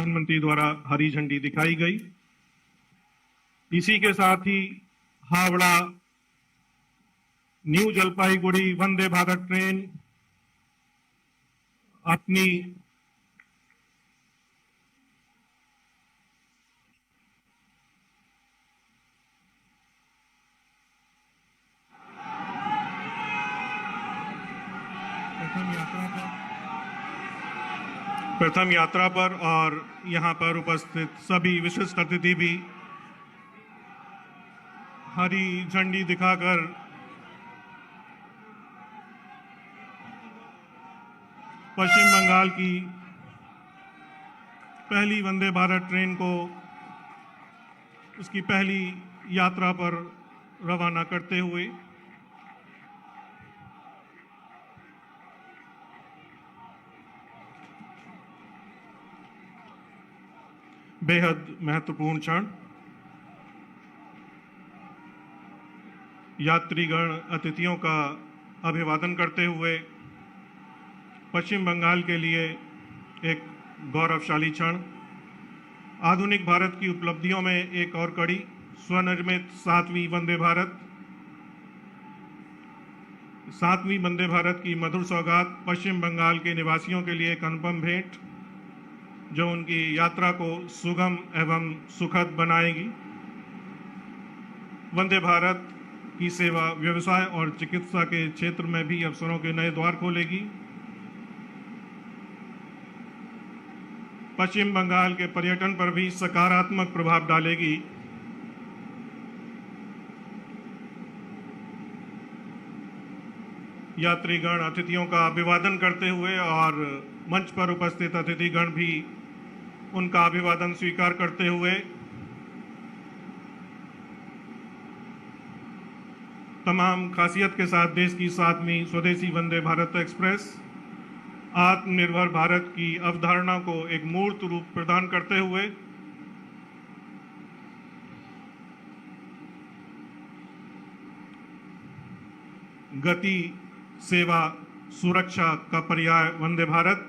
प्रधानमंत्री द्वारा हरी झंडी दिखाई गई। इसी के साथ ही हावड़ा न्यू जलपाईगुड़ी वंदे भारत ट्रेन अपनी प्रथम यात्रा पर और यहां पर उपस्थित सभी विशिष्ट अतिथि भी हरी झंडी दिखाकर पश्चिम बंगाल की पहली वंदे भारत ट्रेन को उसकी पहली यात्रा पर रवाना करते हुए बेहद महत्वपूर्ण क्षण। यात्रीगण अतिथियों का अभिवादन करते हुए पश्चिम बंगाल के लिए एक गौरवशाली क्षण। आधुनिक भारत की उपलब्धियों में एक और कड़ी, स्वनिर्मित सातवीं वंदे भारत की मधुर सौगात पश्चिम बंगाल के निवासियों के लिए एक अनुपम भेंट जो उनकी यात्रा को सुगम एवं सुखद बनाएगी। वंदे भारत की सेवा व्यवसाय और चिकित्सा के क्षेत्र में भी अवसरों के नए द्वार खोलेगी। पश्चिम बंगाल के पर्यटन पर भी सकारात्मक प्रभाव डालेगी। यात्रीगण अतिथियों का अभिवादन करते हुए और मंच पर उपस्थित अतिथिगण भी उनका अभिवादन स्वीकार करते हुए तमाम खासियत के साथ देश की 7वीं स्वदेशी वंदे भारत एक्सप्रेस आत्मनिर्भर भारत की अवधारणा को एक मूर्त रूप प्रदान करते हुए गति, सेवा, सुरक्षा का पर्याय वंदे भारत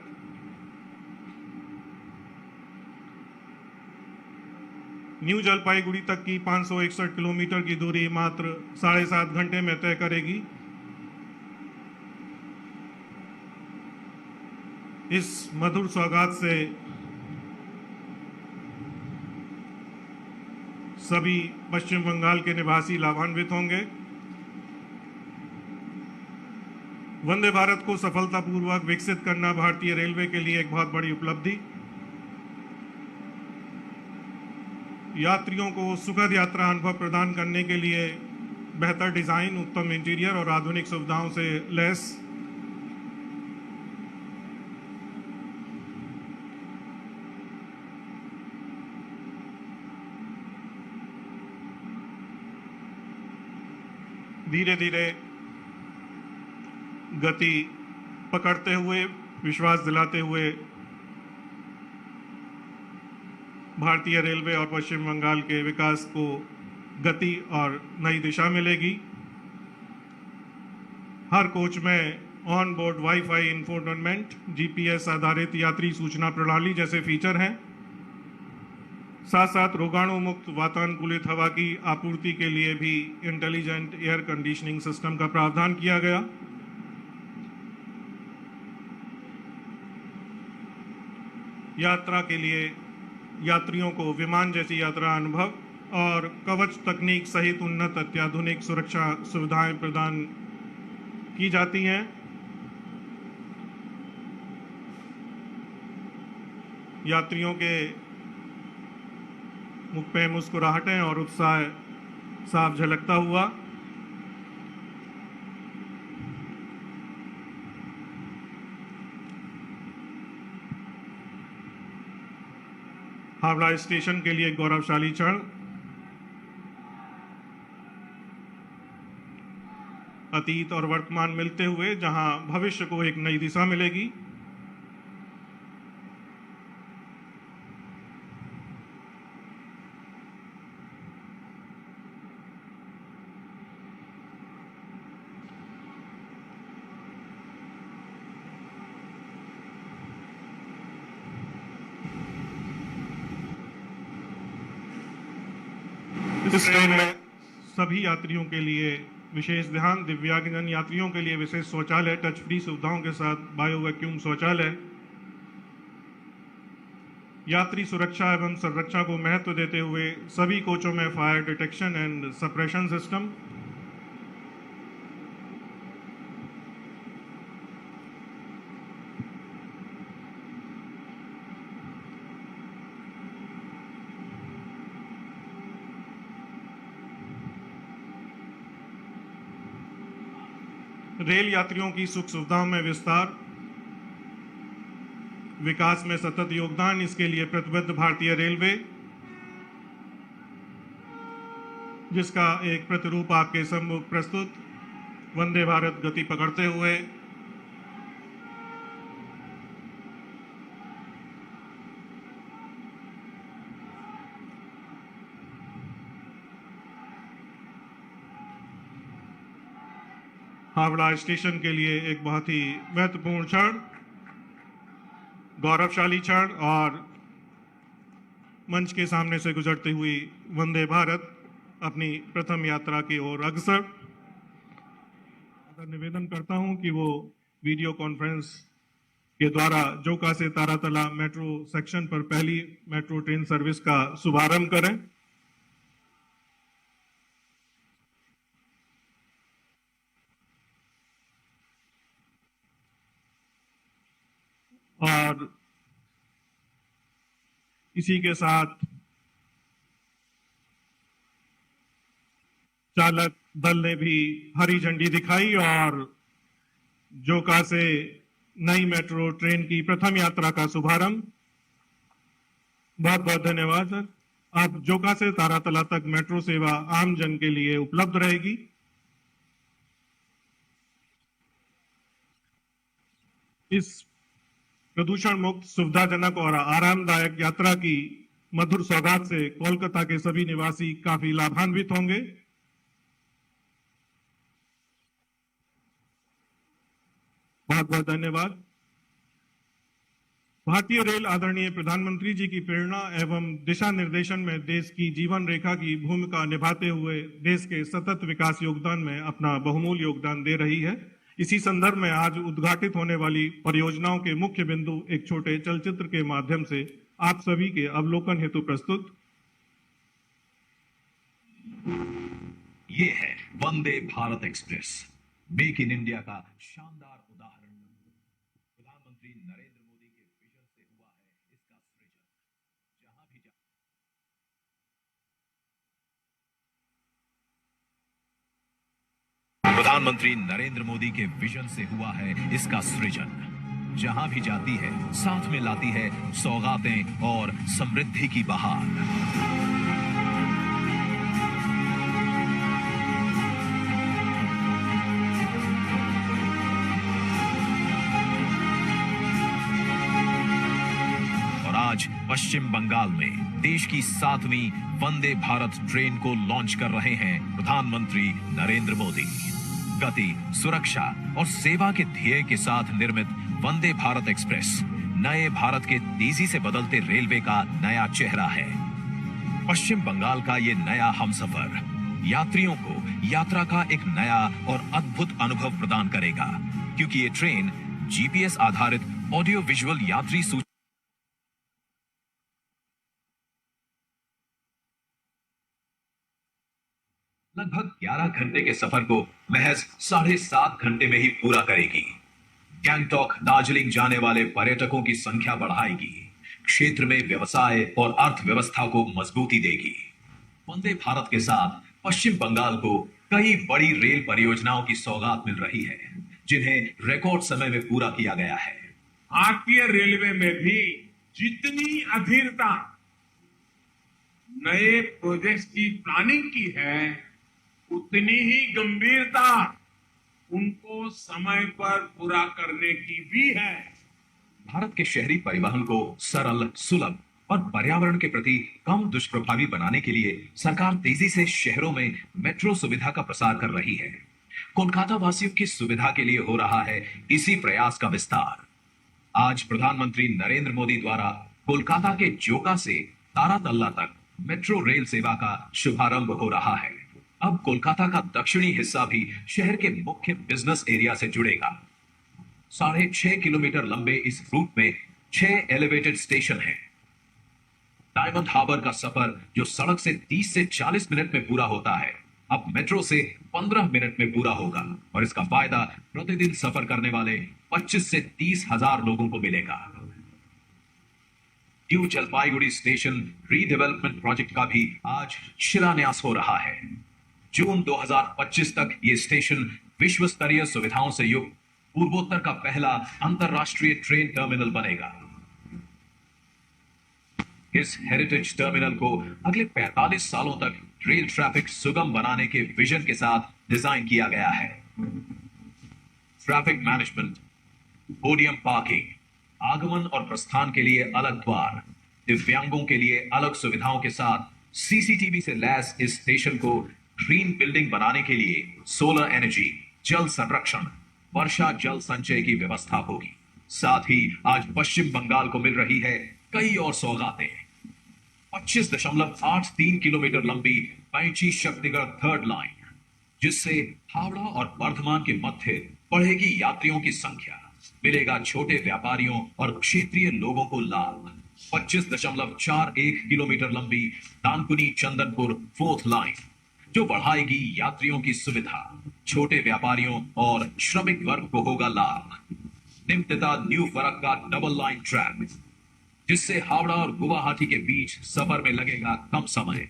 न्यू जलपाईगुड़ी तक की 561 किलोमीटर की दूरी मात्र 7.5 घंटे में तय करेगी। इस मधुर सौगात से सभी पश्चिम बंगाल के निवासी लाभान्वित होंगे। वंदे भारत को सफलतापूर्वक विकसित करना भारतीय रेलवे के लिए एक बहुत बड़ी उपलब्धि। यात्रियों को सुखद यात्रा अनुभव प्रदान करने के लिए बेहतर डिजाइन, उत्तम इंटीरियर और आधुनिक सुविधाओं से लैस धीरे धीरे गति पकड़ते हुए, विश्वास दिलाते हुए भारतीय रेलवे और पश्चिम बंगाल के विकास को गति और नई दिशा मिलेगी। हर कोच में on board wifi infotainment, GPS आधारित यात्री सूचना प्रणाली जैसे फीचर हैं। साथ साथ रोगाणु मुक्त वातानुकूलित हवा की आपूर्ति के लिए भी इंटेलिजेंट एयर कंडीशनिंग सिस्टम का प्रावधान किया गया। यात्रा के लिए यात्रियों को विमान जैसी यात्रा अनुभव और कवच तकनीक सहित उन्नत अत्याधुनिक सुरक्षा सुविधाएं प्रदान की जाती हैं। यात्रियों के मुख पे मुस्कुराहटें और उत्साह साफ झलकता हुआ हावड़ा स्टेशन के लिए गौरवशाली क्षण। अतीत और वर्तमान मिलते हुए जहां भविष्य को एक नई दिशा मिलेगी। इस ट्रेन में सभी यात्रियों के लिए विशेष ध्यान, दिव्यांगजन यात्रियों के लिए विशेष शौचालय, टच फ्री सुविधाओं के साथ बायो वैक्यूम शौचालय, यात्री सुरक्षा एवं संरक्षा को महत्व देते हुए सभी कोचों में fire detection and suppression system, rail यात्रियों की सुख सुविधाओं में विस्तार, विकास में सतत योगदान, इसके लिए प्रतिबद्ध भारतीय रेलवे, जिसका एक प्रतिरूप आपके सम्मुख प्रस्तुत, वंदे भारत गति पकड़ते हुए हावड़ा स्टेशन के लिए एक बहुत ही महत्वपूर्ण क्षण, गौरवशाली क्षण, और मंच के सामने से गुजरती हुई वंदे भारत अपनी प्रथम यात्रा की ओर अग्रसर। निवेदन करता हूं कि वो वीडियो कॉन्फ्रेंस के द्वारा जोका से तारातला मेट्रो सेक्शन पर पहली मेट्रो ट्रेन सर्विस का शुभारंभ करें। और इसी के साथ चालक दल ने भी हरी झंडी दिखाई और जोका से नई मेट्रो ट्रेन की प्रथम यात्रा का शुभारंभ। बहुत बहुत धन्यवाद सर। अब जोका से तारातला तक मेट्रो सेवा आम जन के लिए उपलब्ध रहेगी। इस प्रदूषण मुक्त, सुविधाजनक और आरामदायक यात्रा की मधुर सौगात से कोलकाता के सभी निवासी काफी लाभान्वित होंगे। बहुत बहुत धन्यवाद। भारतीय रेल आदरणीय प्रधानमंत्री जी की प्रेरणा एवं दिशा निर्देशन में देश की जीवन रेखा की भूमिका निभाते हुए देश के सतत विकास योगदान में अपना बहुमूल्य योगदान दे रही है। इसी संदर्भ में आज उद्घाटित होने वाली परियोजनाओं के मुख्य बिंदु एक छोटे चलचित्र के माध्यम से आप सभी के अवलोकन हेतु प्रस्तुत। ये है Vande Bharat express, make in India का शानदार उदाहरण। प्रधानमंत्री नरेंद्र मोदी के विजन से हुआ है इसका सृजन। जहां भी प्रधानमंत्री नरेंद्र मोदी के विजन से हुआ है इसका सृजन। जहां भी जाती है साथ में लाती है सौगातें और समृद्धि की बहार। और आज पश्चिम बंगाल में देश की 7वीं वंदे भारत ट्रेन को लॉन्च कर रहे हैं प्रधानमंत्री नरेंद्र मोदी। गति, सुरक्षा और सेवा के ध्येय के साथ निर्मित वंदे भारत एक्सप्रेस नए भारत के तेजी से बदलते रेलवे का नया चेहरा है। पश्चिम बंगाल का ये नया हमसफर यात्रियों को यात्रा का एक नया और अद्भुत अनुभव प्रदान करेगा, क्योंकि ये ट्रेन जीपीएस आधारित ऑडियो विजुअल यात्री सूचना लगभग 11 घंटे के सफर को महज 7.5 घंटे में ही पूरा करेगी। गैंगटॉक, दार्जिलिंग जाने वाले पर्यटकों की संख्या बढ़ाएगी, क्षेत्र में व्यवसाय और अर्थव्यवस्था को मजबूती देगी। वंदे भारत के साथ पश्चिम बंगाल को कई बड़ी रेल परियोजनाओं की सौगात मिल रही है, जिन्हें रिकॉर्ड समय में पूरा किया गया है। भारतीय रेलवे में भी जितनी अधीरता नए प्रोजेक्ट्स की प्लानिंग की है, उतनी ही गंभीरता उनको समय पर पूरा करने की भी है। भारत के शहरी परिवहन को सरल, सुलभ और पर्यावरण के प्रति कम दुष्प्रभावी बनाने के लिए सरकार तेजी से शहरों में मेट्रो सुविधा का प्रसार कर रही है। कोलकाता वासियों की सुविधा के लिए हो रहा है इसी प्रयास का विस्तार। आज प्रधानमंत्री नरेंद्र मोदी द्वारा कोलकाता के जोका से तारातल्ला तक मेट्रो रेल सेवा का शुभारंभ हो रहा है। अब कोलकाता का दक्षिणी हिस्सा भी शहर के मुख्य बिजनेस एरिया से जुड़ेगा। 6.5 किलोमीटर लंबे इस रूट में 6 एलिवेटेड स्टेशन हैं। डायमंड हार्बर का सफर जो सड़क से 30 से 40 मिनट में पूरा होता है, अब मेट्रो से 15 मिनट में पूरा होगा और इसका फायदा प्रतिदिन सफर करने वाले 25 से 30 हजार लोगों को मिलेगा। New Jalpaiguri station redevelopment project का भी आज शिलान्यास हो रहा है। जून 2025 तक ये स्टेशन विश्व स्तरीय सुविधाओं से युक्त पूर्वोत्तर का पहला अंतरराष्ट्रीय ट्रेन टर्मिनल बनेगा। इस हेरिटेज टर्मिनल को अगले 45 सालों तक रेल ट्रैफिक सुगम बनाने के विजन के साथ डिजाइन किया गया है। ट्रैफिक मैनेजमेंट, पोडियम पार्किंग, आगमन और प्रस्थान के लिए अलग द्वार, दिव्यांगों के लिए अलग सुविधाओं के साथ सीसीटीवी से लैस इस स्टेशन को ग्रीन बिल्डिंग बनाने के लिए सोलर एनर्जी, जल संरक्षण, वर्षा जल संचय की व्यवस्था होगी। साथ ही आज पश्चिम बंगाल को मिल रही है कई और सौगातें। 25.83 किलोमीटर लंबी पैंची शक्तिगढ़ थर्ड लाइन, जिससे हावड़ा और वर्धमान के मध्य बढ़ेगी यात्रियों की संख्या, मिलेगा छोटे व्यापारियों और क्षेत्रीय लोगों को लाभ। 25.41 किलोमीटर लंबी दानकुनी चंदनपुर फोर्थ लाइन, जो बढ़ाएगी यात्रियों की सुविधा, छोटे व्यापारियों और श्रमिक वर्ग को होगा लाभ। निम्तिता new Farakka double line track, जिससे हावड़ा और गुवाहाटी के बीच सफर में लगेगा कम समय।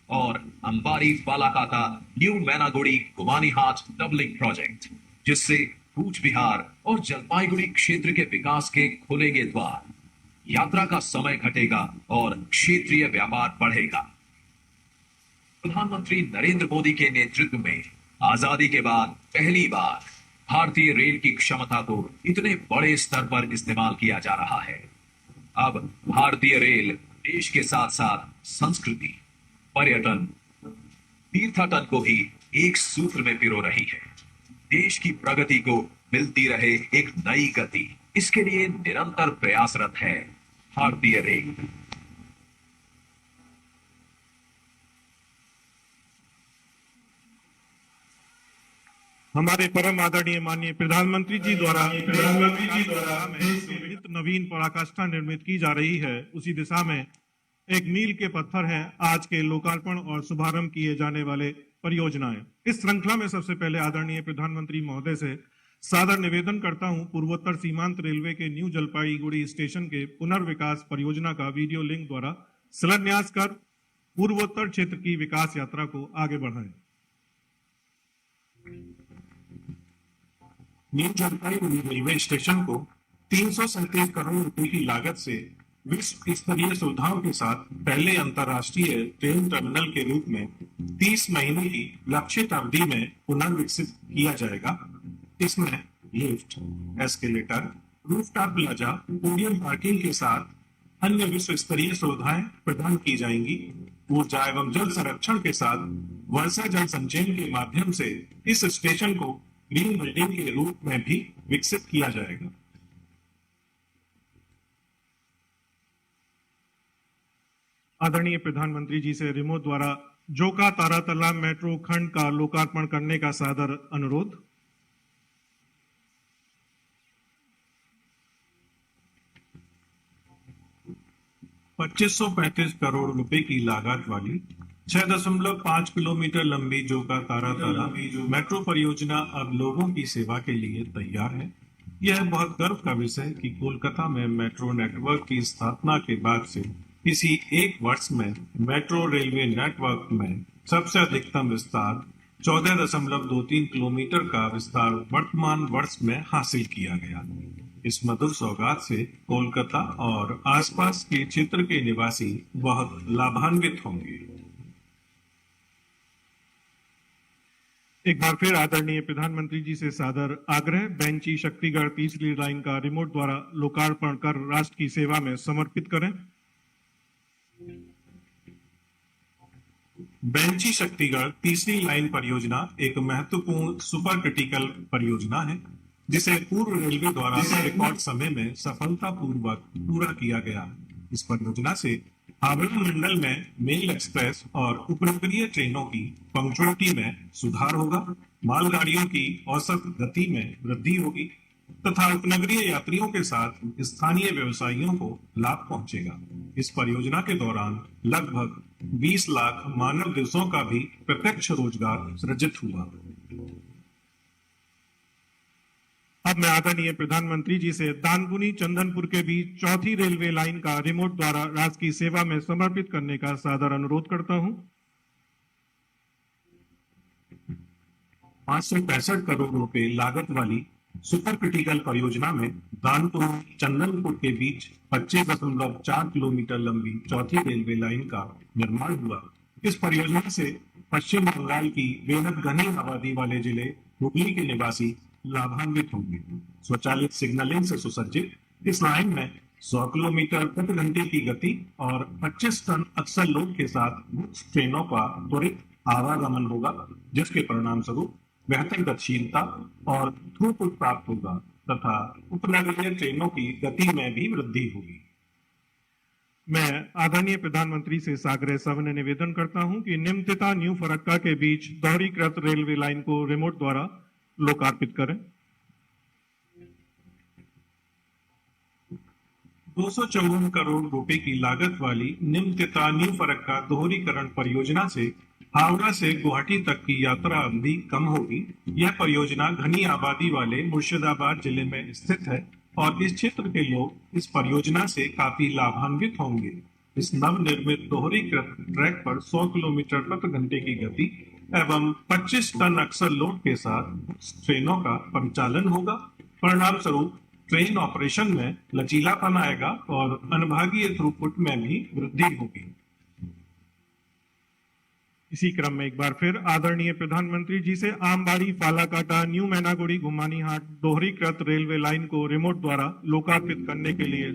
और अंबारी फालाकाता न्यू मैनागुड़ी गुमानीहाट डबलिंग प्रोजेक्ट, जिससे कूच बिहार और जलपाईगुड़ी क्षेत्र के विकास के खुलेंगे द्वार, यात्रा का समय घटेगा और क्षेत्रीय व्यापार बढ़ेगा। प्रधानमंत्री नरेंद्र मोदी के नेतृत्व में आजादी के बाद पहली बार भारतीय रेल की क्षमता को इतने बड़े स्तर पर इस्तेमाल किया जा रहा है। अब भारतीय रेल देश के साथ साथ संस्कृति, पर्यटन, तीर्थाटन को भी एक सूत्र में पिरो रही है। देश की प्रगति को मिलती रहे एक नई गति, इसके लिए निरंतर प्रयासरत है भारतीय रेल। हमारे परम आदरणीय माननीय प्रधानमंत्री जी द्वारा नित नवीन पराकाष्ठा निर्मित की जा रही है, उसी दिशा में एक मील के पत्थर हैं आज के लोकार्पण और शुभारंभ किए जाने वाले परियोजनाएं। इस श्रृंखला में सबसे पहले आदरणीय प्रधानमंत्री महोदय से सादर निवेदन करता हूं, पूर्वोत्तर सीमांत रेलवे के न्यू जलपाईगुड़ी स्टेशन के पुनर्विकास परियोजना का वीडियो लिंक द्वारा शिलान्यास कर पूर्वोत्तर क्षेत्र की विकास यात्रा को आगे बढ़ाएं। न्यू जलपाईगुड़ी रेलवे स्टेशन को 337 करोड़ रुपए की लागत से विश्व स्तरीय सुविधाओं के साथ पहले अंतर्राष्ट्रीय ट्रेन टर्मिनल के रूप में 30 महीने की लक्षित अवधि में पुनर्विकसित किया जाएगा। इसमें lift, escalator, rooftop plaza, podium parking के साथ अन्य विश्व स्तरीय सुविधाएं प्रदान की जाएंगी। ऊर्जा एवं जल संरक्षण के साथ वर्षा जल संचयन के माध्यम से इस स्टेशन को ग्रीन बिल्डिंग के रूप में भी विकसित किया जाएगा। आदरणीय प्रधानमंत्री जी से रिमोट द्वारा जोका तारातला मेट्रो खंड का लोकार्पण करने का सादर अनुरोध। ₹2535 करोड़ रुपए की लागत वाली 6.5 किलोमीटर लंबी जोका तारातला मेट्रो परियोजना अब लोगों की सेवा के लिए तैयार है। यह बहुत गर्व का विषय है कि कोलकाता में मेट्रो नेटवर्क की स्थापना के बाद से किसी एक वर्ष में मेट्रो रेलवे नेटवर्क में सबसे अधिकतम विस्तार 14.23 किलोमीटर का विस्तार वर्तमान वर्ष में हासिल किया गया। इस मधुर सौगात से कोलकाता और आसपास के क्षेत्र के निवासी बहुत लाभान्वित होंगे। एक बार फिर आदरणीय प्रधानमंत्री जी से सादर आग्रह, बेंची शक्तिगढ़ तीसरी लाइन का रिमोट द्वारा लोकार्पण कर राष्ट्र की सेवा में समर्पित करें। बेंची शक्तिगढ़ तीसरी लाइन परियोजना एक महत्वपूर्ण सुपर क्रिटिकल परियोजना है, जिसे पूर्व रेलवे द्वारा रिकॉर्ड समय में सफलतापूर्वक पूरा किया गया। इस परियोजना से हावड़ा मंडल में मेल एक्सप्रेस और उपनगरीय ट्रेनों की पंक्चुअलिटी में सुधार होगा, मालगाड़ियों की औसत गति में वृद्धि होगी तथा उपनगरीय यात्रियों के साथ स्थानीय व्यवसायियों को लाभ पहुंचेगा। इस परियोजना के दौरान लगभग 20 लाख मानव दिवसों का भी प्रत्यक्ष रोजगार सृजित हुआ। अब मैं आदरणीय प्रधानमंत्री जी से दानकुनी चंदनपुर के बीच चौथी रेलवे लाइन का रिमोट द्वारा राष्ट्र की सेवा में समर्पित करने का सादर अनुरोध करता हूं। 565 करोड़ रुपए लागत वाली सुपर क्रिटिकल परियोजना में दानकुनी चंदनपुर के बीच 25.4 किलोमीटर लंबी चौथी रेलवे लाइन का निर्माण हुआ। इस परियोजना से पश्चिम बंगाल की बेहद घनी आबादी वाले जिले हुगली के निवासी लाभान्वित होंगे। स्वचालित सिग्नलिंग से सुसज्जित इस लाइन में 100 किलोमीटर प्रति घंटे की गति और 25 टन अक्सर लोड के साथ ट्रेनों का त्वरित आवागमन होगा, जिसके परिणाम स्वरूप बेहतर गतिशीलता और थ्रूपुट प्राप्त होगा तथा उपनगरीय ट्रेनों की गति में भी वृद्धि होगी। मैं आदरणीय प्रधानमंत्री से साग्रह सविनय निवेदन करता हूं कि निम्नतिता न्यू फरक्का के बीच दोहरीकृत रेलवे लाइन को रिमोट द्वारा लोकार्पित करें। 254 करोड़ रुपए की लागत वाली निम्नतिता न्यू फरक्का दोहरीकरण परियोजना से हावड़ा से गुवाहाटी तक की यात्रा अवधि कम होगी। यह परियोजना घनी आबादी वाले मुर्शिदाबाद जिले में स्थित है और इस क्षेत्र के लोग इस परियोजना से काफी लाभान्वित होंगे। इस नवनिर्मित दोहरीकृत ट्रैक पर 100 किलोमीटर प्रति घंटे की गति एवं 25 टन अक्सर लोड के साथ ट्रेनों का परिचालन होगा। परिणाम स्वरूप ट्रेन ऑपरेशन में लचीलापन आएगा और अनुभागीय थ्रूपुट में भी वृद्धि होगी। इसी क्रम में एक बार फिर आदरणीय प्रधानमंत्री जी से आमबाड़ी फालाकाटा न्यू मैनागुड़ी घुमानी हाट दोहरीकृत रेलवे लाइन को रिमोट द्वारा लोकार्पित करने के लिए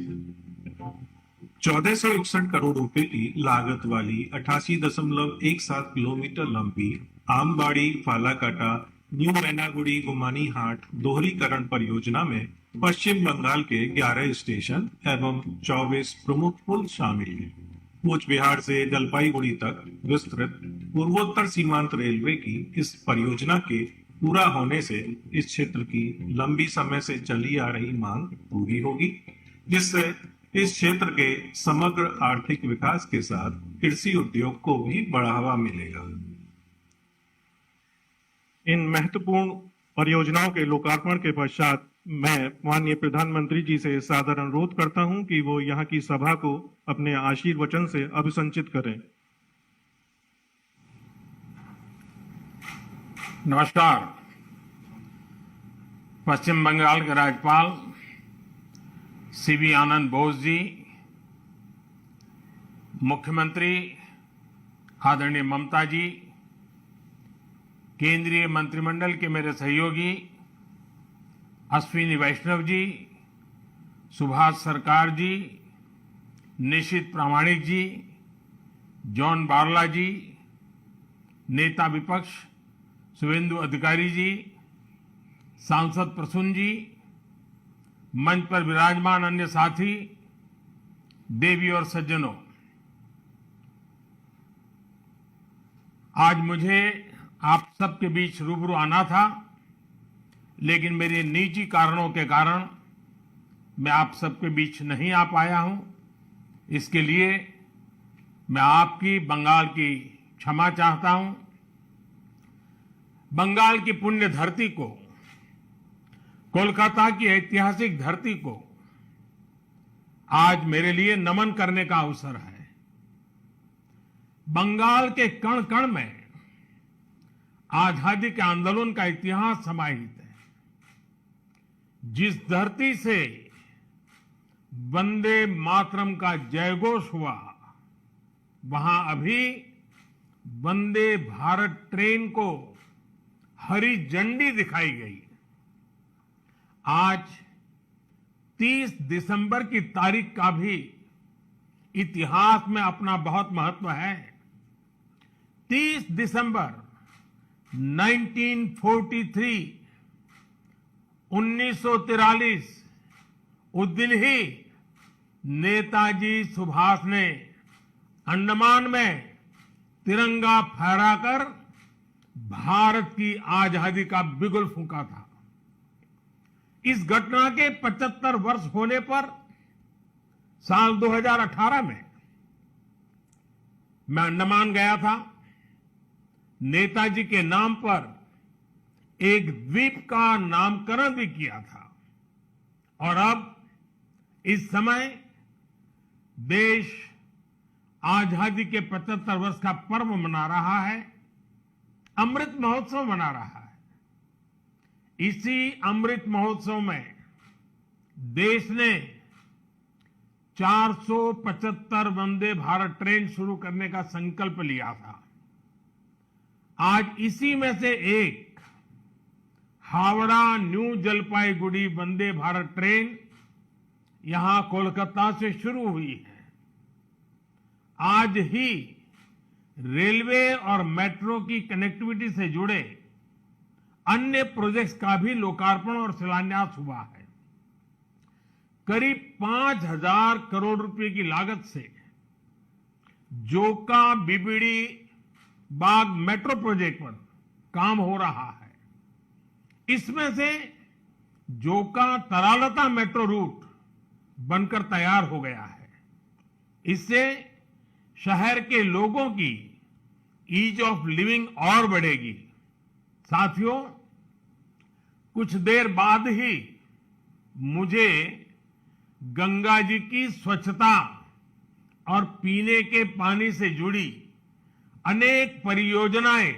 1461 करोड़ रुपए की लागत वाली 88.17 किलोमीटर लंबी आमबाड़ी फालाकाटा न्यू मैनागुड़ी गुमानी हाट दोहरीकरण परियोजना में पश्चिम बंगाल के 11 स्टेशन एवं 24 प्रमुख पुल शामिल हैं। कूच बिहार से जलपाईगुड़ी तक विस्तृत पूर्वोत्तर सीमांत रेलवे की इस परियोजना के पूरा होने से इस क्षेत्र की लंबी समय से चली आ रही मांग पूरी होगी, जिससे इस क्षेत्र के समग्र आर्थिक विकास के साथ कृषि उद्योग को भी बढ़ावा मिलेगा। इन महत्वपूर्ण परियोजनाओं के लोकार्पण के पश्चात मैं माननीय प्रधानमंत्री जी से सादर अनुरोध करता हूं कि वो यहाँ की सभा को अपने आशीर्वचन से अभिसंचित करें। नमस्कार। पश्चिम बंगाल के राज्यपाल सीवी आनंद बोस जी, मुख्यमंत्री आदरणीय ममता जी, केंद्रीय मंत्रिमंडल के मेरे सहयोगी अश्विनी वैष्णव जी, सुभाष सरकार जी, निशित प्रामाणिक जी, जॉन बारला जी, नेता विपक्ष शुभेंदु अधिकारी जी, सांसद प्रसून जी, मंच पर विराजमान अन्य साथी, देवी और सज्जनों, आज मुझे आप सबके बीच रूबरू आना था, लेकिन मेरे निजी कारणों के कारण मैं आप सबके बीच नहीं आ पाया हूं। इसके लिए मैं आपकी बंगाल की क्षमा चाहता हूं। बंगाल की पुण्य धरती को, कोलकाता की ऐतिहासिक धरती को आज मेरे लिए नमन करने का अवसर है। बंगाल के कण कण में आजादी के आंदोलन का इतिहास समाहित है। जिस धरती से वंदे मातरम का जयघोष हुआ, वहां अभी वंदे भारत ट्रेन को हरी झंडी दिखाई गई। आज 30 दिसंबर की तारीख का भी इतिहास में अपना बहुत महत्व है। 30 दिसंबर 1943 उस दिन ही नेताजी सुभाष ने अंडमान में तिरंगा फहराकर भारत की आजादी का बिगुल फूंका था। इस घटना के 75 वर्ष होने पर साल 2018 में मैं अंडमान गया था। नेताजी के नाम पर एक द्वीप का नामकरण भी किया था और अब इस समय देश आजादी के 75 वर्ष का पर्व मना रहा है, अमृत महोत्सव मना रहा है। इसी अमृत महोत्सव में देश ने 475 वंदे भारत ट्रेन शुरू करने का संकल्प लिया था। आज इसी में से एक हावड़ा न्यू जलपाईगुड़ी वंदे भारत ट्रेन यहां कोलकाता से शुरू हुई है। आज ही रेलवे और मेट्रो की कनेक्टिविटी से जुड़े अन्य प्रोजेक्ट्स का भी लोकार्पण और शिलान्यास हुआ है। करीब 5,000 करोड़ रुपए की लागत से जोका बीबीडी बाग मेट्रो प्रोजेक्ट पर काम हो रहा है। इसमें से जोका तरालता मेट्रो रूट बनकर तैयार हो गया है। इससे शहर के लोगों की ईज ऑफ लिविंग और बढ़ेगी। साथियों, कुछ देर बाद ही मुझे गंगा जी की स्वच्छता और पीने के पानी से जुड़ी अनेक परियोजनाएं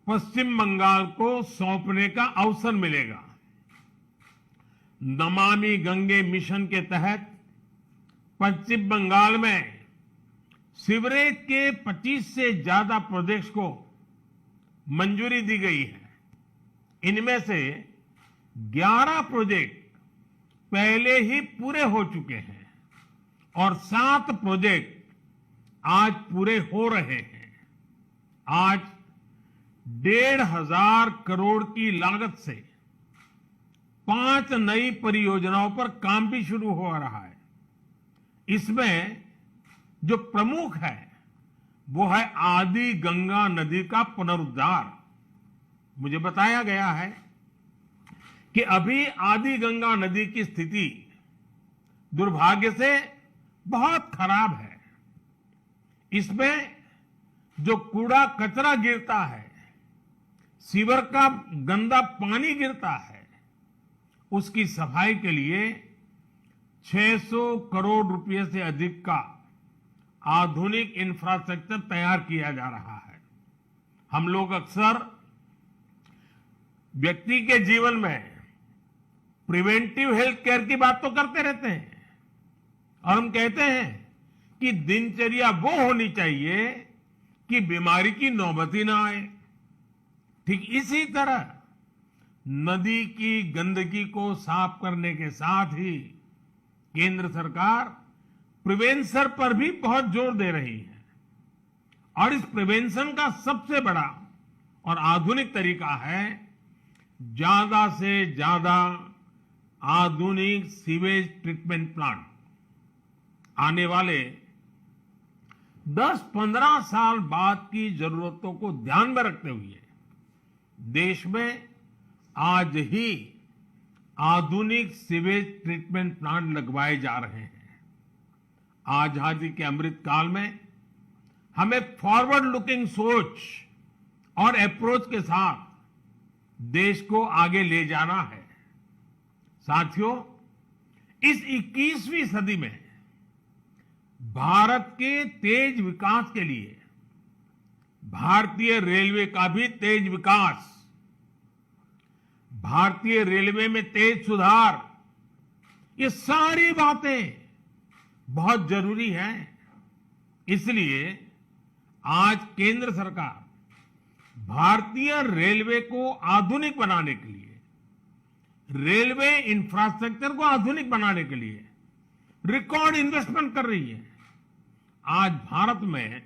पश्चिम बंगाल को सौंपने का अवसर मिलेगा। नमामि गंगे मिशन के तहत पश्चिम बंगाल में सीवरेज के 25 से ज्यादा प्रोजेक्ट्स को मंजूरी दी गई है। इनमें से 11 प्रोजेक्ट पहले ही पूरे हो चुके हैं और 7 प्रोजेक्ट आज पूरे हो रहे हैं। आज 1,500 करोड़ की लागत से 5 नई परियोजनाओं पर काम भी शुरू हो रहा है। इसमें जो प्रमुख है वो है आदि गंगा नदी का पुनरुद्धार। मुझे बताया गया है कि अभी आदि गंगा नदी की स्थिति दुर्भाग्य से बहुत खराब है। इसमें जो कूड़ा कचरा गिरता है, सीवर का गंदा पानी गिरता है, उसकी सफाई के लिए 600 करोड़ रुपए से अधिक का आधुनिक इंफ्रास्ट्रक्चर तैयार किया जा रहा है। हम लोग अक्सर व्यक्ति के जीवन में प्रिवेंटिव हेल्थ केयर की बात तो करते रहते हैं और हम कहते हैं कि दिनचर्या वो होनी चाहिए कि बीमारी की नौबत ही ना आए। ठीक इसी तरह नदी की गंदगी को साफ करने के साथ ही केंद्र सरकार प्रिवेंशन पर भी बहुत जोर दे रही है और इस प्रिवेंशन का सबसे बड़ा और आधुनिक तरीका है ज्यादा से ज्यादा आधुनिक सीवेज ट्रीटमेंट प्लांट। आने वाले 10-15 साल बाद की जरूरतों को ध्यान में रखते हुए देश में आज ही आधुनिक सीवेज ट्रीटमेंट प्लांट लगवाए जा रहे हैं। आजादी के अमृत काल में हमें फॉरवर्ड लुकिंग सोच और अप्रोच के साथ देश को आगे ले जाना है। साथियों, इस 21वीं सदी में भारत के तेज विकास के लिए भारतीय रेलवे का भी तेज विकास, भारतीय रेलवे में तेज सुधार, ये सारी बातें बहुत जरूरी हैं। इसलिए आज केंद्र सरकार भारतीय रेलवे को आधुनिक बनाने के लिए, रेलवे इंफ्रास्ट्रक्चर को आधुनिक बनाने के लिए रिकॉर्ड इन्वेस्टमेंट कर रही है। आज भारत में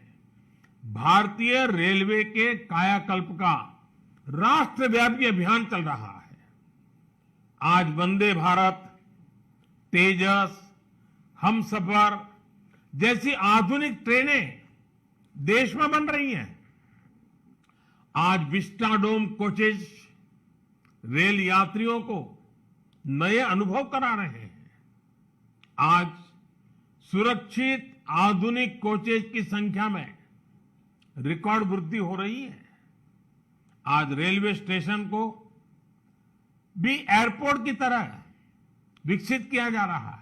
भारतीय रेलवे के कायाकल्प का राष्ट्रव्यापी अभियान चल रहा है। आज वंदे भारत, तेजस, हमसफर, जैसी आधुनिक ट्रेनें देश में बन रही हैं। आज विस्टाडोम कोचेज रेल यात्रियों को नए अनुभव करा रहे हैं। आज सुरक्षित आधुनिक कोचेज की संख्या में रिकॉर्ड वृद्धि हो रही है। आज रेलवे स्टेशन को भी एयरपोर्ट की तरह विकसित किया जा रहा है।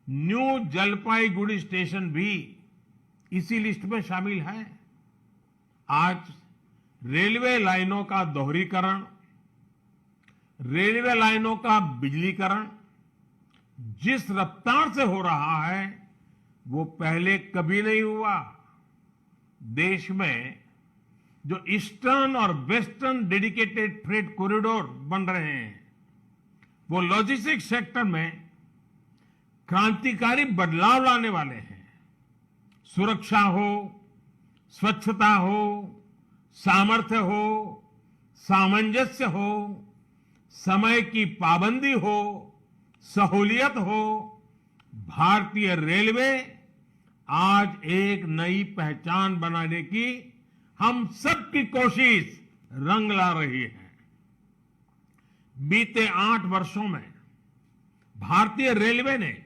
न्यू जलपाईगुड़ी स्टेशन भी इसी लिस्ट में शामिल है। आज रेलवे लाइनों का दोहरीकरण, रेलवे लाइनों का बिजलीकरण जिस रफ्तार से हो रहा है वो पहले कभी नहीं हुआ। देश में जो ईस्टर्न और वेस्टर्न डेडिकेटेड फ्रेट कॉरिडोर बन रहे हैं वो लॉजिस्टिक्स सेक्टर में क्रांतिकारी बदलाव लाने वाले हैं। सुरक्षा हो, स्वच्छता हो, सामर्थ्य हो, सामंजस्य हो, समय की पाबंदी हो, सहूलियत हो, भारतीय रेलवे आज एक नई पहचान बनाने की हम सबकी कोशिश रंग ला रही है। बीते 8 वर्षों में भारतीय रेलवे ने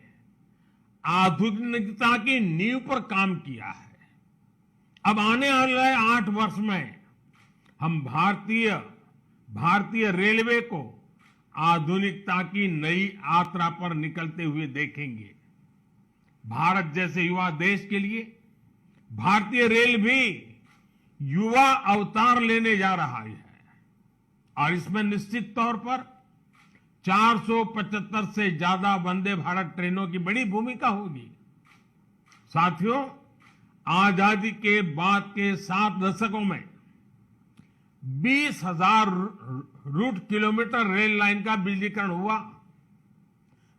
आधुनिकता की नींव पर काम किया है। अब आने वाले 8 वर्ष में हम भारतीय रेलवे को आधुनिकता की नई यात्रा पर निकलते हुए देखेंगे। भारत जैसे युवा देश के लिए भारतीय रेल भी युवा अवतार लेने जा रहा है और इसमें निश्चित तौर पर 475 से ज्यादा वंदे भारत ट्रेनों की बड़ी भूमिका होगी। साथियों, आजादी के बाद के 7 दशकों में 20,000 रूट किलोमीटर रेल लाइन का बिजलीकरण हुआ।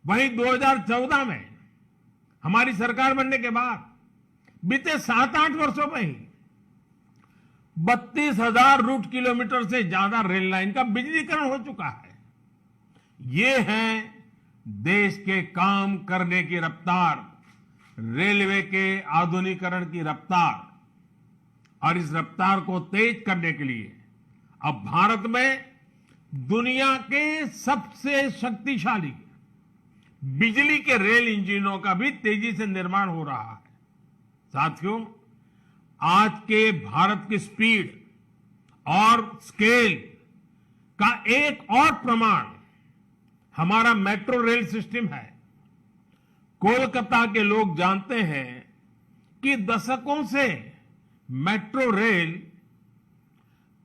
वहीं 2014 में हमारी सरकार बनने के बाद बीते 7-8 वर्षों में ही 32,000 रूट किलोमीटर से ज्यादा रेल लाइन का बिजलीकरण हो चुका है। ये है देश के काम करने की रफ्तार, रेलवे के आधुनिकीकरण की रफ्तार। और इस रफ्तार को तेज करने के लिए अब भारत में दुनिया के सबसे शक्तिशाली बिजली के रेल इंजनों का भी तेजी से निर्माण हो रहा है। साथियों, आज के भारत की स्पीड और स्केल का एक और प्रमाण हमारा मेट्रो रेल सिस्टम है। कोलकाता के लोग जानते हैं कि दशकों से मेट्रो रेल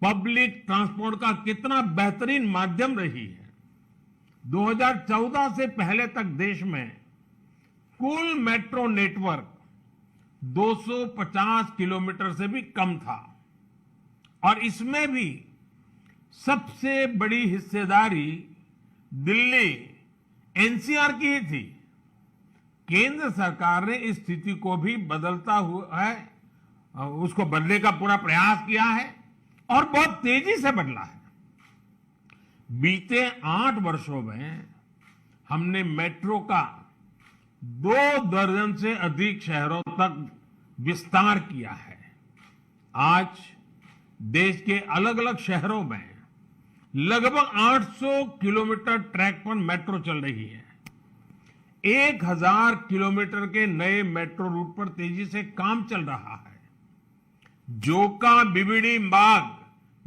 पब्लिक ट्रांसपोर्ट का कितना बेहतरीन माध्यम रही है। 2014 से पहले तक देश में कुल मेट्रो नेटवर्क 250 किलोमीटर से भी कम था और इसमें भी सबसे बड़ी हिस्सेदारी दिल्ली एनसीआर की ही थी। केंद्र सरकार ने इस स्थिति को भी बदलता हुआ है, उसको बदलने का पूरा प्रयास किया है और बहुत तेजी से बदला है। बीते 8 वर्षों में हमने मेट्रो का 2 दर्जन से अधिक शहरों तक विस्तार किया है। आज देश के अलग अलग शहरों में लगभग 800 किलोमीटर ट्रैक पर मेट्रो चल रही है। 1000 किलोमीटर के नए मेट्रो रूट पर तेजी से काम चल रहा है। जोका बीबीडी मार्ग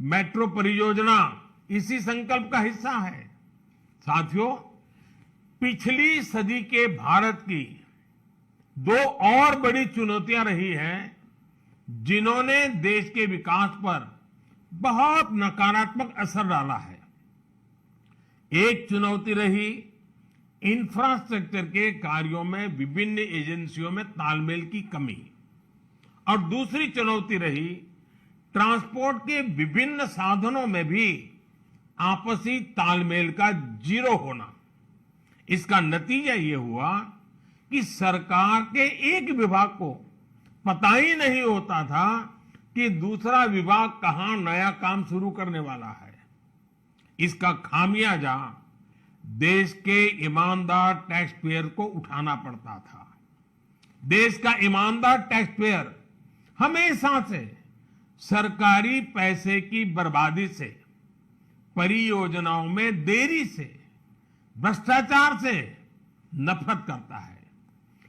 मेट्रो परियोजना इसी संकल्प का हिस्सा है। साथियों, पिछली सदी के भारत की 2 और बड़ी चुनौतियां रही हैं जिन्होंने देश के विकास पर बहुत नकारात्मक असर डाला है। एक चुनौती रही इंफ्रास्ट्रक्चर के कार्यों में विभिन्न एजेंसियों में तालमेल की कमी और दूसरी चुनौती रही ट्रांसपोर्ट के विभिन्न साधनों में भी आपसी तालमेल का जीरो होना। इसका नतीजा ये हुआ कि सरकार के एक विभाग को पता ही नहीं होता था कि दूसरा विभाग कहां नया काम शुरू करने वाला है। इसका खामियाजा देश के ईमानदार टैक्स पेयर को उठाना पड़ता था। देश का ईमानदार टैक्स पेयर हमेशा से सरकारी पैसे की बर्बादी से, परियोजनाओं में देरी से, भ्रष्टाचार से नफरत करता है।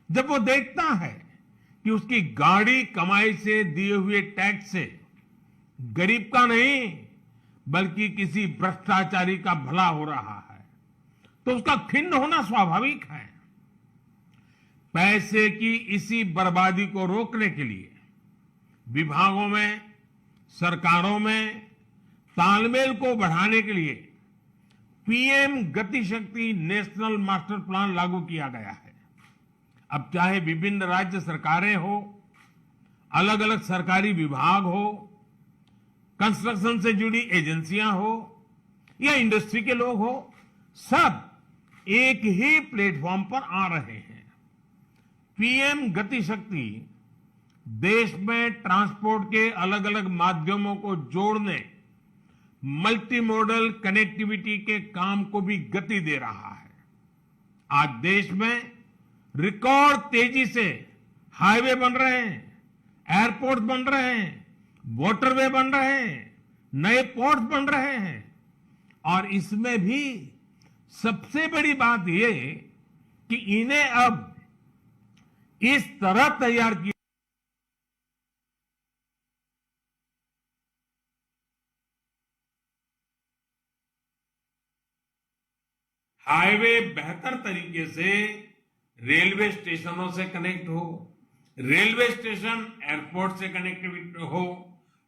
जब वो देखता है कि उसकी गाड़ी कमाई से दिए हुए टैक्स से गरीब का नहीं बल्कि किसी भ्रष्टाचारी का भला हो रहा है, तो उसका खिन्न होना स्वाभाविक है। पैसे की इसी बर्बादी को रोकने के लिए विभागों में, सरकारों में तालमेल को बढ़ाने के लिए पीएम गति शक्ति नेशनल मास्टर प्लान लागू किया गया है। अब चाहे विभिन्न राज्य सरकारें हो, अलग अलग सरकारी विभाग हो, कंस्ट्रक्शन से जुड़ी एजेंसियां हो या इंडस्ट्री के लोग हो, सब एक ही प्लेटफॉर्म पर आ रहे हैं। पीएम गति शक्ति देश में ट्रांसपोर्ट के अलग अलग माध्यमों को जोड़ने, मल्टी मॉडल कनेक्टिविटी के काम को भी गति दे रहा है। आज देश में रिकॉर्ड तेजी से हाईवे बन रहे हैं, एयरपोर्ट बन रहे हैं, वाटरवे बन रहे हैं, नए पोर्ट बन रहे हैं। और इसमें भी सबसे बड़ी बात यह कि इन्हें अब इस तरह तैयार किया हाईवे बेहतर तरीके से रेलवे स्टेशनों से कनेक्ट हो, रेलवे स्टेशन एयरपोर्ट से कनेक्टिविटी हो,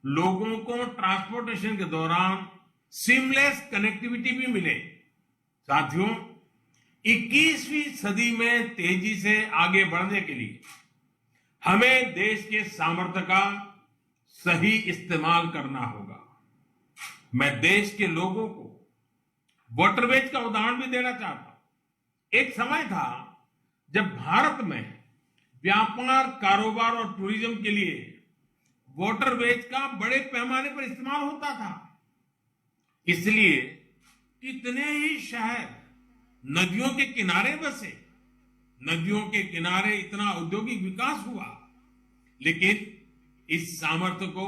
लोगों को ट्रांसपोर्टेशन के दौरान सीमलेस कनेक्टिविटी भी मिले। साथियों, 21वीं सदी में तेजी से आगे बढ़ने के लिए हमें देश के सामर्थ्य का सही इस्तेमाल करना होगा। मैं देश के लोगों को वाटरवेज का उदाहरण भी देना चाहता हूं। एक समय था जब भारत में व्यापार, कारोबार और टूरिज्म के लिए वाटरवेज का बड़े पैमाने पर इस्तेमाल होता था। इसलिए कितने ही शहर नदियों के किनारे बसे, नदियों के किनारे इतना औद्योगिक विकास हुआ। लेकिन इस सामर्थ्य को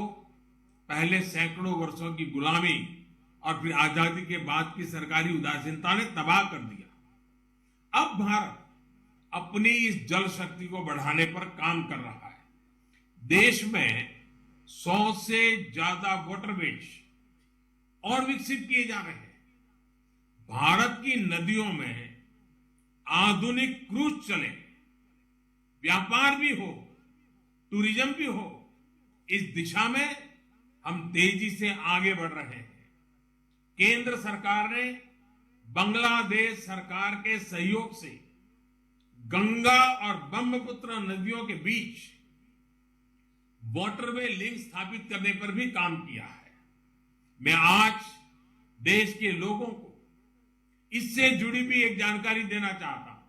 पहले सैकड़ों वर्षों की गुलामी और फिर आजादी के बाद की सरकारी उदासीनता ने तबाह कर दिया। अब भारत अपनी इस जल शक्ति को बढ़ाने पर काम कर रहा है। देश में 100 से ज्यादा वाटरवेज और विकसित किए जा रहे हैं। भारत की नदियों में आधुनिक क्रूज चले, व्यापार भी हो, टूरिज्म भी हो। इस दिशा में हम तेजी से आगे बढ़ रहे हैं। केंद्र सरकार ने बांग्लादेश सरकार के सहयोग से गंगा और ब्रह्मपुत्र नदियों के बीच वाटरवे लिंक स्थापित करने पर भी काम किया है। मैं आज देश के लोगों को इससे जुड़ी भी एक जानकारी देना चाहता हूं।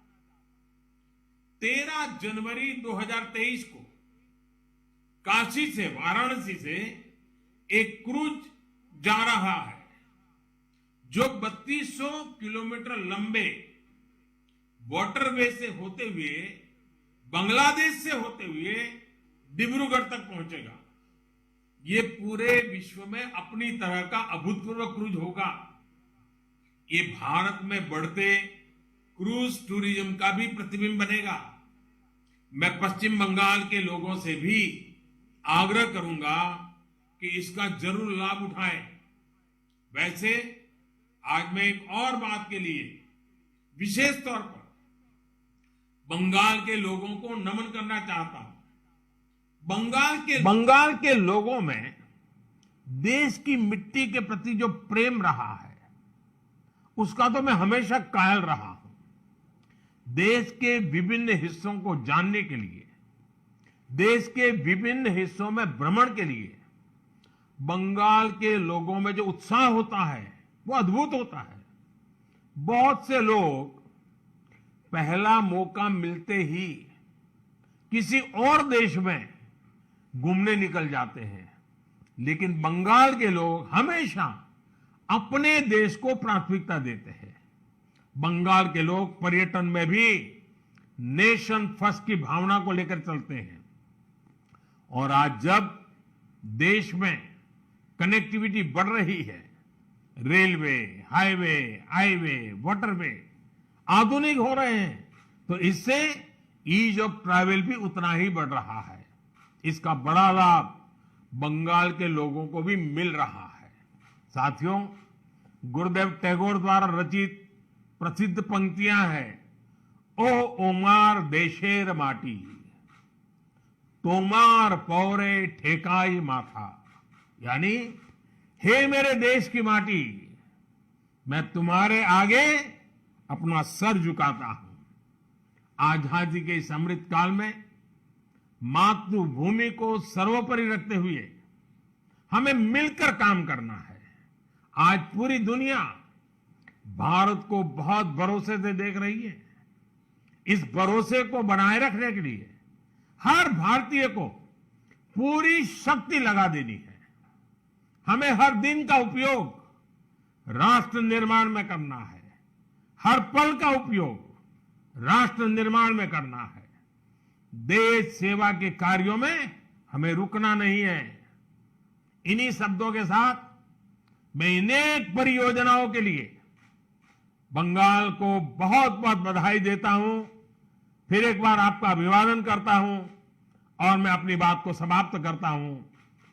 13 जनवरी 2023 को काशी से, वाराणसी से एक क्रूज जा रहा है जो 3200 किलोमीटर लंबे वाटरवे से होते हुए, बांग्लादेश से होते हुए डिब्रूगढ़ तक पहुंचेगा। ये पूरे विश्व में अपनी तरह का अभूतपूर्व क्रूज होगा। ये भारत में बढ़ते क्रूज टूरिज्म का भी प्रतिबिंब बनेगा। मैं पश्चिम बंगाल के लोगों से भी आग्रह करूंगा कि इसका जरूर लाभ उठाएं। वैसे आज मैं एक और बात के लिए विशेष तौर पर बंगाल के लोगों को नमन करना चाहता हूं। बंगाल के लोगों में देश की मिट्टी के प्रति जो प्रेम रहा है उसका तो मैं हमेशा कायल रहा हूं। देश के विभिन्न हिस्सों को जानने के लिए, देश के विभिन्न हिस्सों में भ्रमण के लिए बंगाल के लोगों में जो उत्साह होता है वो अद्भुत होता है। बहुत से लोग पहला मौका मिलते ही किसी और देश में घूमने निकल जाते हैं, लेकिन बंगाल के लोग हमेशा अपने देश को प्राथमिकता देते हैं। बंगाल के लोग पर्यटन में भी नेशन फर्स्ट की भावना को लेकर चलते हैं। और आज जब देश में कनेक्टिविटी बढ़ रही है, रेलवे, हाईवे, वाटरवे आधुनिक हो रहे हैं, तो इससे ईज ऑफ ट्रैवल भी उतना ही बढ़ रहा है। इसका बड़ा लाभ बंगाल के लोगों को भी मिल रहा है। साथियों, गुरुदेव टैगोर द्वारा रचित प्रसिद्ध पंक्तियां हैं, ओ ओमार देशेर माटी, तोमार पौरे ठेकाई माथा, यानी हे मेरे देश की माटी, मैं तुम्हारे आगे अपना सर झुकाता हूं। आजादी के इस अमृत काल में मातृभूमि को सर्वोपरि रखते हुए हमें मिलकर काम करना है। आज पूरी दुनिया भारत को बहुत भरोसे से देख रही है। इस भरोसे को बनाए रखने के लिए हर भारतीय को पूरी शक्ति लगा देनी है। हमें हर दिन का उपयोग राष्ट्र निर्माण में करना है, हर पल का उपयोग राष्ट्र निर्माण में करना है। देश सेवा के कार्यों में हमें रुकना नहीं है। इन्हीं शब्दों के साथ मैं अनेक परियोजनाओं के लिए बंगाल को बहुत बहुत बधाई देता हूं। फिर एक बार आपका अभिवादन करता हूं और मैं अपनी बात को समाप्त करता हूं।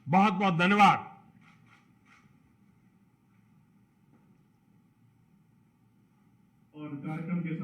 बहुत बहुत धन्यवाद। और कार्यक्रम के